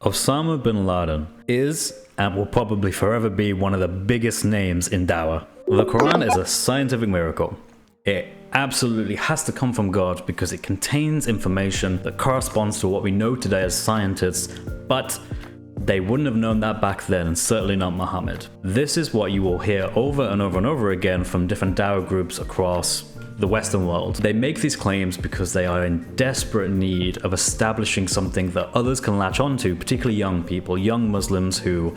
Osama bin Laden is and will probably forever be one of the biggest names in DAWAH. The Quran is a scientific miracle. It absolutely has to come from God because it contains information that corresponds to what we know today as scientists, but they wouldn't have known that back then, and certainly not Muhammad. This is what you will hear over and over and over again from different DAWAH groups across the Western world. They make these claims because they are in desperate need of establishing something that others can latch onto, particularly young people, young Muslims who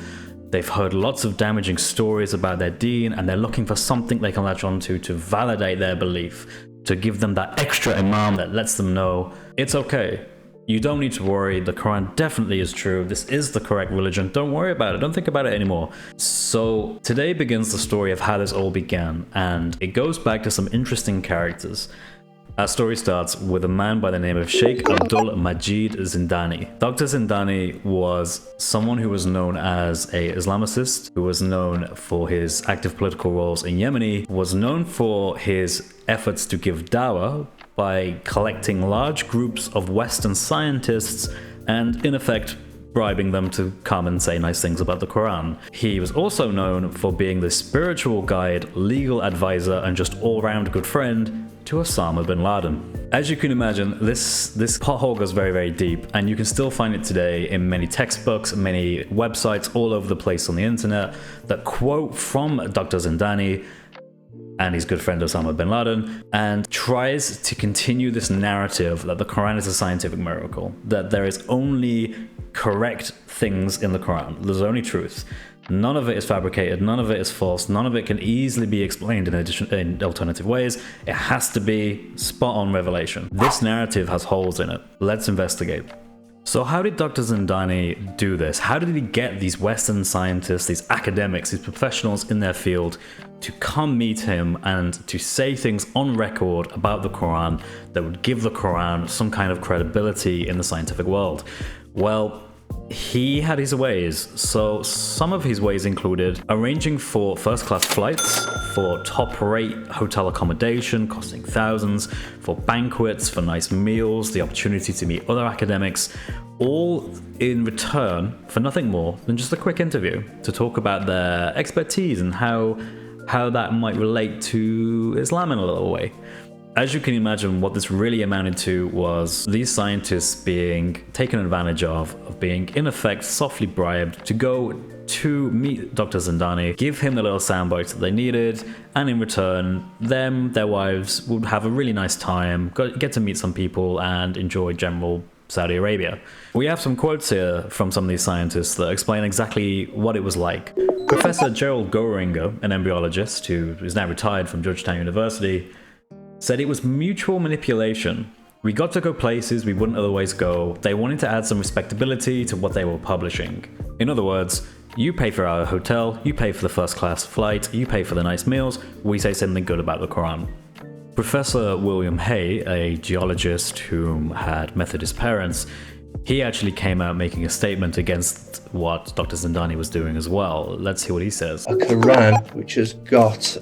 they've heard lots of damaging stories about their deen, and they're looking for something they can latch onto to validate their belief, to give them that extra imam that lets them know it's okay. You don't need to worry, the Quran definitely is true, this is the correct religion, don't worry about it, don't think about it anymore. So today begins the story of how this all began, and it goes back to some interesting characters. Our story starts with a man by the name of Sheikh Abdul Majid Zindani. Dr. Zindani was someone who was known as an Islamicist, who was known for his active political roles in Yemen, was known for his efforts to give dawah by collecting large groups of Western scientists and, in effect, bribing them to come and say nice things about the Quran. He was also known for being the spiritual guide, legal advisor, and just all-round good friend to Osama bin Laden. As you can imagine, this pothole goes very, very deep, and you can still find it today in many textbooks, many websites all over the place on the internet that quote from Dr. Zindani and his good friend Osama bin Laden, and tries to continue this narrative that the Quran is a scientific miracle, that there is only correct things in the Quran, there's only truth. None of it is fabricated, none of it is false, none of it can easily be explained in alternative ways. It has to be spot on revelation. This narrative has holes in it. Let's investigate. So how did Dr. Zindani do this? How did he get these Western scientists, these academics, these professionals in their field to come meet him and to say things on record about the Quran that would give the Quran some kind of credibility in the scientific world? Well, he had his ways. So some of his ways included arranging for first-class flights, for top-rate hotel accommodation costing thousands, for banquets, for nice meals, the opportunity to meet other academics, all in return for nothing more than just a quick interview to talk about their expertise and how that might relate to Islam in a little way. As you can imagine, what this really amounted to was these scientists being taken advantage of being, in effect, softly bribed to go to meet Dr. Zindani, give him the little sound bites that they needed, and in return, their wives would have a really nice time, get to meet some people, and enjoy general Saudi Arabia. We have some quotes here from some of these scientists that explain exactly what it was like. Professor Gerald Goeringer, an embryologist who is now retired from Georgetown University, said it was mutual manipulation. We got to go places we wouldn't otherwise go. They wanted to add some respectability to what they were publishing. In other words, you pay for our hotel, you pay for the first class flight, you pay for the nice meals, we say something good about the Quran. Professor William Hay, a geologist who had Methodist parents, he actually came out making a statement against what Dr. Zindani was doing as well. Let's hear what he says. A Quran which has got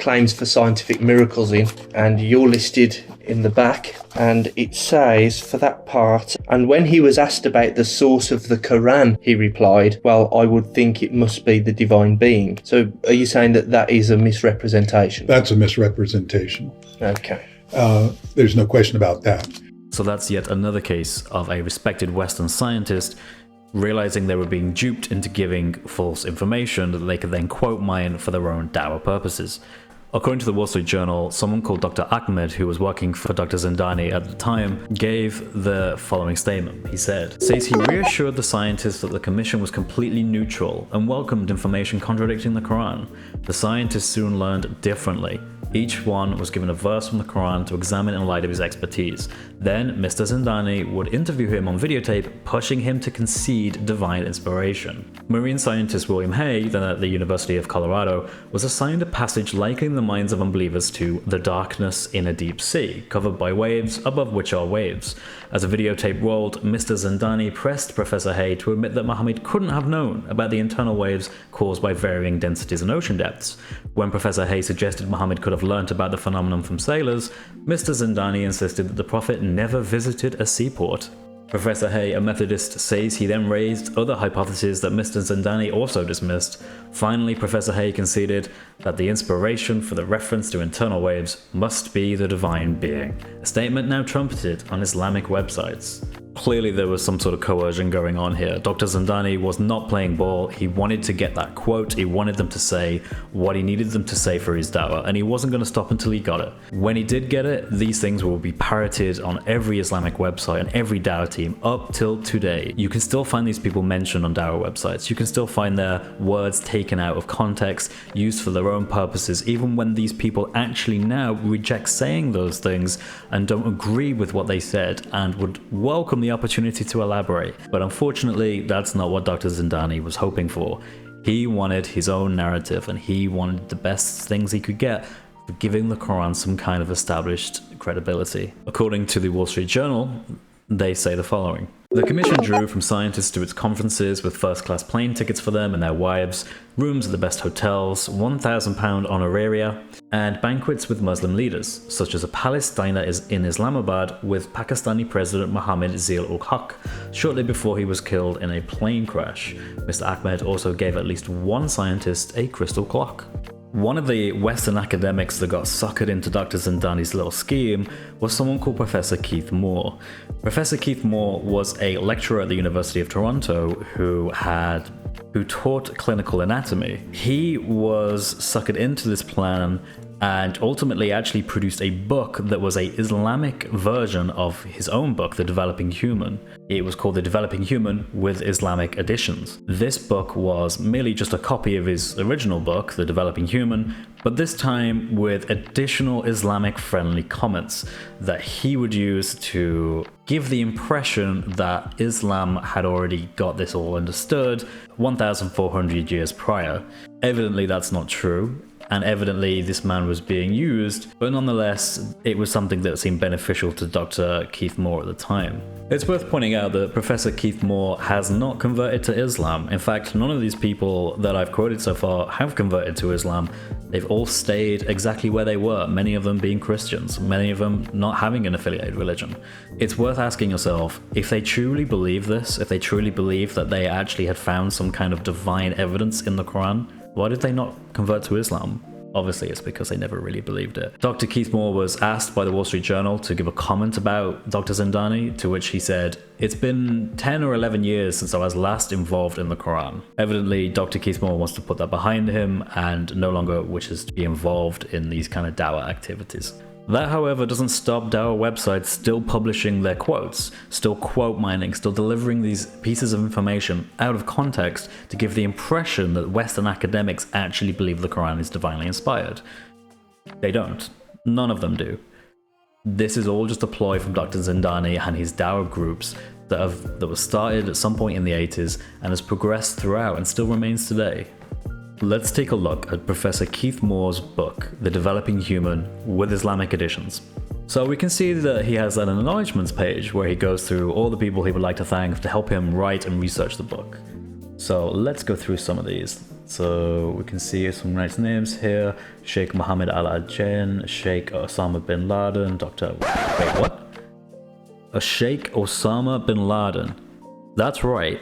claims for scientific miracles in, and you're listed in the back, and it says for that part, and when he was asked about the source of the Quran, he replied, well, I would think it must be the divine being. So are you saying that that is a misrepresentation? That's a misrepresentation. Okay. There's no question about that. So that's yet another case of a respected Western scientist realizing they were being duped into giving false information that they could then quote mine for their own dawah purposes. According to the Wall Street Journal, someone called Dr. Ahmed, who was working for Dr. Zindani at the time, gave the following statement. He says he reassured the scientists that the commission was completely neutral and welcomed information contradicting the Quran. The scientists soon learned differently. Each one was given a verse from the Quran to examine in light of his expertise. Then Mr. Zindani would interview him on videotape, pushing him to concede divine inspiration. Marine scientist William Hay, then at the University of Colorado, was assigned a passage likening the minds of unbelievers to the darkness in a deep sea, covered by waves, above which are waves. As the videotape rolled, Mr. Zindani pressed Professor Hay to admit that Muhammad couldn't have known about the internal waves caused by varying densities and ocean depths. When Professor Hay suggested Muhammad could have learnt about the phenomenon from sailors, Mr. Zindani insisted that the Prophet never visited a seaport. Professor Hay, a Methodist, says he then raised other hypotheses that Mr. Zindani also dismissed. Finally, Professor Hay conceded that the inspiration for the reference to internal waves must be the divine being, a statement now trumpeted on Islamic websites. Clearly there was some sort of coercion going on here. Dr. Zindani was not playing ball. He wanted to get that quote. He wanted them to say what he needed them to say for his dawah, and he wasn't going to stop until he got it. When he did get it, these things will be parroted on every Islamic website and every dawah team up till today. You can still find these people mentioned on dawah websites. You can still find their words taken out of context, used for their own purposes, even when these people actually now reject saying those things and don't agree with what they said and would welcome the opportunity to elaborate. But unfortunately, that's not what Dr. Zindani was hoping for. He wanted his own narrative, and he wanted the best things he could get for giving the Quran some kind of established credibility. According to the Wall Street Journal, they say the following. The commission drew from scientists to its conferences with first-class plane tickets for them and their wives, rooms at the best hotels, £1,000 honoraria, and banquets with Muslim leaders, such as a palace diner in Islamabad with Pakistani President Mohammed Zia-ul-Haq, shortly before he was killed in a plane crash. Mr. Ahmed also gave at least one scientist a crystal clock. One of the Western academics that got suckered into Dr. Zindani's little scheme was someone called Professor Keith Moore. Professor Keith Moore was a lecturer at the University of Toronto who taught clinical anatomy. He was suckered into this plan and ultimately actually produced a book that was a Islamic version of his own book, The Developing Human. It was called The Developing Human with Islamic additions. This book was merely just a copy of his original book, The Developing Human, but this time with additional Islamic-friendly comments that he would use to give the impression that Islam had already got this all understood 1,400 years prior. Evidently that's not true, and evidently this man was being used, but nonetheless it was something that seemed beneficial to Dr. Keith Moore at the time. It's worth pointing out that Professor Keith Moore has not converted to Islam. In fact, none of these people that I've quoted so far have converted to Islam. They've all stayed exactly where they were, many of them being Christians, many of them not having an affiliated religion. It's worth asking yourself, if they truly believe this, if they truly believe that they actually had found some kind of divine evidence in the Quran, why did they not convert to Islam? Obviously, it's because they never really believed it. Dr. Keith Moore was asked by the Wall Street Journal to give a comment about Dr. Zindani, to which he said, "It's been 10 or 11 years since I was last involved in the Quran." Evidently, Dr. Keith Moore wants to put that behind him and no longer wishes to be involved in these kind of dawah activities. That, however, doesn't stop dawah websites still publishing their quotes, still quote mining, still delivering these pieces of information out of context to give the impression that Western academics actually believe the Quran is divinely inspired. They don't. None of them do. This is all just a ploy from Dr. Zindani and his dawah groups that was started at some point in the 80s and has progressed throughout and still remains today. Let's take a look at Professor Keith Moore's book, The Developing Human, with Islamic additions. So we can see that he has an acknowledgements page where he goes through all the people he would like to thank to help him write and research the book. So let's go through some of these. So we can see some nice names here: Sheikh Mohammed Al-Ajin, Sheikh Osama bin Laden, Wait, what? A Sheikh Osama bin Laden. That's right.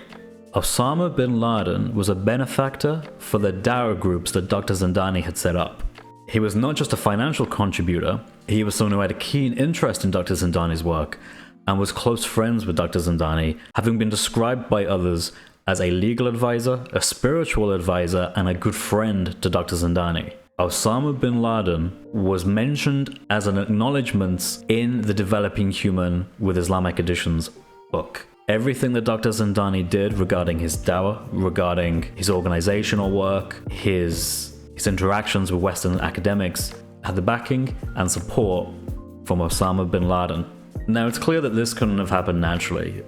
Osama bin Laden was a benefactor for the dawah groups that Dr. Zindani had set up. He was not just a financial contributor, he was someone who had a keen interest in Dr. Zindani's work and was close friends with Dr. Zindani, having been described by others as a legal advisor, a spiritual advisor, and a good friend to Dr. Zindani. Osama bin Laden was mentioned as an acknowledgement in the Developing Human with Islamic Additions book. Everything that Dr. Zindani did regarding his dawah, regarding his organizational work, his interactions with Western academics, had the backing and support from Osama bin Laden. Now, it's clear that this couldn't have happened naturally.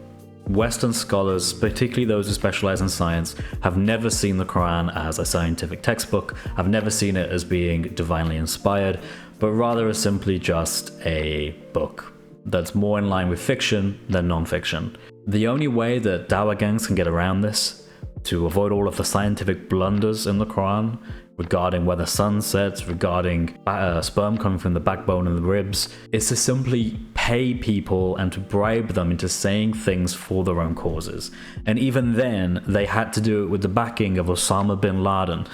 Western scholars, particularly those who specialize in science, have never seen the Quran as a scientific textbook, have never seen it as being divinely inspired, but rather as simply just a book that's more in line with fiction than non-fiction. The only way that dawah gangs can get around this, to avoid all of the scientific blunders in the Quran regarding where the sun sets, regarding sperm coming from the backbone and the ribs, is to simply pay people and to bribe them into saying things for their own causes. And even then, they had to do it with the backing of Osama bin Laden.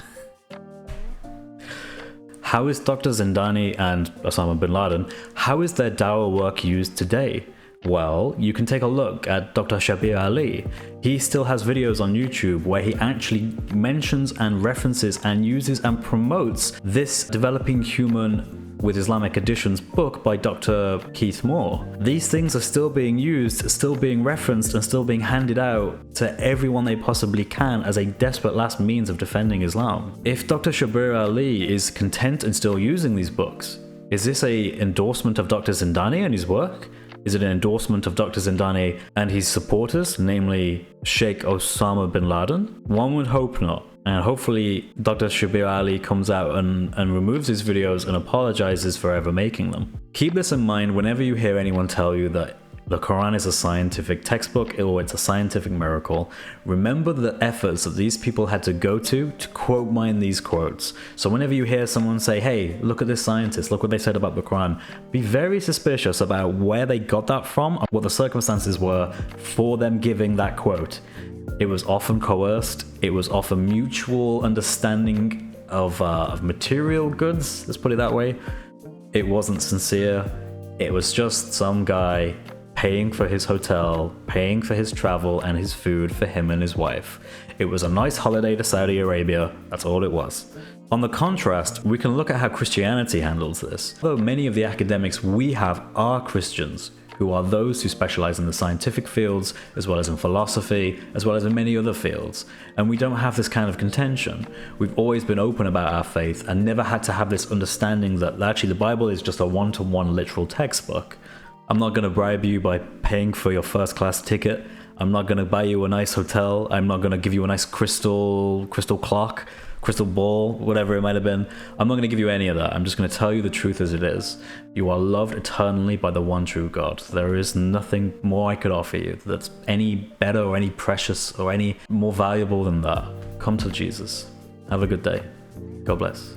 How is Dr. Zindani and Osama bin Laden, how is their Dawah work used today? Well, you can take a look at Dr. Shabir Ali. He still has videos on YouTube where he actually mentions and references and uses and promotes this Developing Human with Islamic Editions book by Dr. Keith Moore. These things are still being used, still being referenced, and still being handed out to everyone they possibly can as a desperate last means of defending Islam. If Dr. Shabir Ali is content and still using these books, is this an endorsement of Dr. Zindani and his work? Is it an endorsement of Dr. Zindani and his supporters, namely Sheikh Osama bin Laden? One would hope not. And hopefully Dr. Shabir Ali comes out and removes his videos and apologizes for ever making them. Keep this in mind whenever you hear anyone tell you that the Quran is a scientific textbook or it's a scientific miracle. Remember the efforts that these people had to go to quote mine these quotes. So whenever you hear someone say, hey, look at this scientist, look what they said about the Quran, be very suspicious about where they got that from, what the circumstances were for them giving that quote. It was often coerced, it was often mutual understanding of material goods, let's put it that way. It wasn't sincere, it was just some guy paying for his hotel, paying for his travel and his food for him and his wife. It was a nice holiday to Saudi Arabia, that's all it was. On the contrast, we can look at how Christianity handles this. Though many of the academics we have are Christians, who are those who specialize in the scientific fields, as well as in philosophy, as well as in many other fields. And we don't have this kind of contention. We've always been open about our faith and never had to have this understanding that actually the Bible is just a one-to-one literal textbook. I'm not going to bribe you by paying for your first class ticket. I'm not going to buy you a nice hotel. I'm not going to give you a nice crystal clock, crystal ball, whatever it might have been. I'm not going to give you any of that. I'm just going to tell you the truth as it is. You are loved eternally by the one true God. There is nothing more I could offer you that's any better or any precious or any more valuable than that. Come to Jesus. Have a good day. God bless.